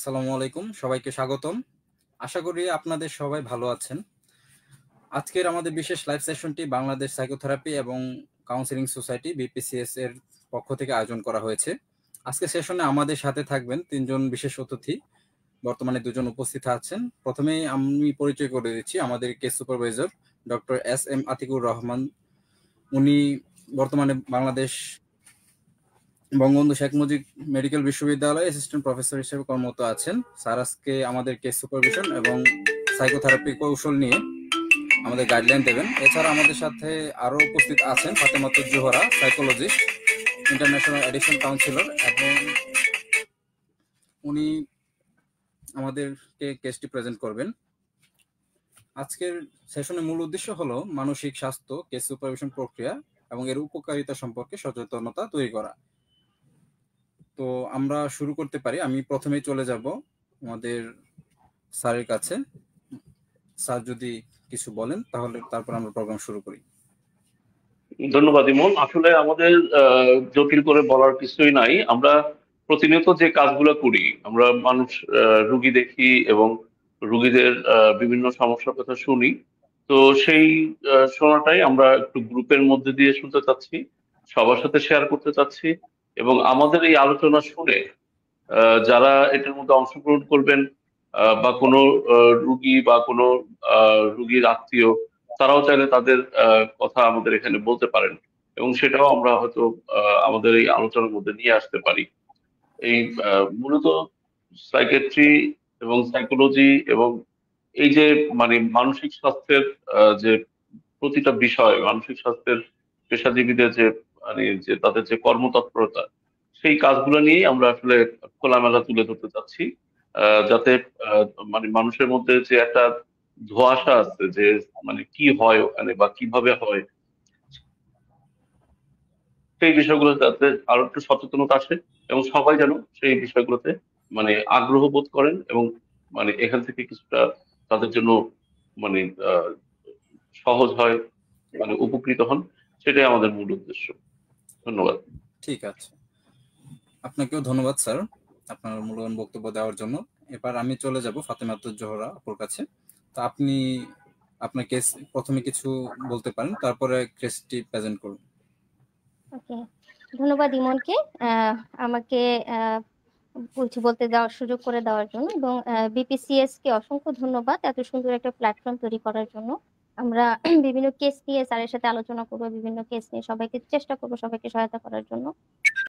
আসসালামু আলাইকুম, সবাইকে স্বাগতম। আশা করি আপনাদের সবাই ভালো আছেন। আজকের আমাদের বিশেষ লাইভ সেশনটি বাংলাদেশ সাইকোথেরাপি এবং কাউন্সেলিং সোসাইটি বিপিসিএস এর পক্ষ থেকে আয়োজন করা হয়েছে। আজকে সেশনে আমাদের সাথে থাকবেন ৩ জন বিশেষ অতিথি। বর্তমানে ২ জন উপস্থিত আছেন। প্রথমেই আমি পরিচয় করে দিচ্ছি আমাদের case supervisor doctor S M. Atiqur Rahman. উনি বর্তমানে বাংলাদেশ বঙ্গবন্ধু শেখ মুজিব মেডিকেল বিশ্ববিদ্যালয়ে অ্যাসিস্ট্যান্ট প্রফেসর হিসেবে কর্মরত আছেন। স্যার আজকে আমাদের কেস সুপারভিশন এবং সাইকোথেরাপি কৌশল নিয়ে আমাদের গাইডলাইন দেবেন। এছাড়া আমাদের সাথে আরও উপস্থিত আছেন Fatematuz Zohra, psychologist, international addiction councillor, এবং উনি আমাদেরকে কেসটি প্রেজেন্ট করবেন। আজকের সেশনের মূল উদ্দেশ্য হলো মানসিক স্বাস্থ্য, কেস সুপারভিশন প্রক্রিয়া এবং এর উপকারিতা সম্পর্কে সচেতনতা তৈরি করা। তো আমরা শুরু করতে পারি। আমি প্রথমেই চলে যাব আমাদের স্যারের কাছে। স্যার যদি কিছু বলেন তাহলে তারপর আমরা প্রোগ্রাম শুরু করি। ধন্যবাদ ইমন। আসলে আমাদের জটিল করে বলার কিছুই নাই। আমরা প্রতিনিয়ত যে কাজগুলো করি, আমরা মানুষ রুগী দেখি এবং রুগীদের বিভিন্ন সমস্যার কথা শুনি। তো সেই শোনাটাই আমরা একটু গ্রুপের মধ্যে দিয়ে শুনতে চাচ্ছি, সবার সাথে শেয়ার করতে চাচ্ছি, এবং আমাদের এই আলোচনা শুনে যারা এটার মধ্যে অংশগ্রহণ করবেন বা কোনো রুগী বা কোনো রুগীর আত্মীয়, তারাও চাইলে তাদের কথা আমাদের এখানে বলতে পারেন, এবং সেটাও আমরা হয়তো আমাদের এই আলোচনার মধ্যে নিয়ে আসতে পারি। এই মূলত সাইকিয়াট্রি এবং সাইকোলজি এবং এই যে মানে মানসিক স্বাস্থ্যের যে প্রতিটা বিষয়, মানসিক স্বাস্থ্যের পেশাজীবীদের যে যে তাদের যে কর্মতৎপরতা, সেই কাজগুলো নিয়েই আমরা আসলে খোলামেলা তুলে ধরতে চাচ্ছি, যাতে আহ, মানুষের মধ্যে যে একটা ধোঁয়াশা আছে যে কি হয় ওখানে বা কিভাবে হয়, সেই বিষয়গুলো যাতে আরো একটু সচেতনতা আসে এবং সবাই যেন সেই বিষয়গুলোতে আগ্রহ বোধ করেন, এবং এখান থেকে কিছুটা তাদের জন্য মানে আহ সহজ হয়, উপকৃত হন। সেটাই আমাদের মূল উদ্দেশ্য। ধন্যবাদ। ঠিক আছে, আপনাকেও ধন্যবাদ স্যার আপনার মূল্যবান বক্তব্য দেওয়ার জন্য। এবার আমি চলে যাব ফাতেমাতুজ জোহরা আপুর কাছে। তো আপনি আপনার কেস প্রথমে কিছু বলতে পারেন, তারপরে কেসটি প্রেজেন্ট করুন। ওকে, ধন্যবাদ ইমনকে আমাকে কিছু বলতে দেওয়ার সুযোগ করে দেওয়ার জন্য, এবং বিপিসিএস কে অসংখ্য ধন্যবাদ এত সুন্দর একটা প্ল্যাটফর্ম তৈরি করার জন্য। আমরা বিভিন্ন কেস নিয়ে স্যারের সাথে আলোচনা করবো, বিভিন্ন কেস নিয়ে সবাইকে চেষ্টা করবো সবাইকে সহায়তা করার জন্য।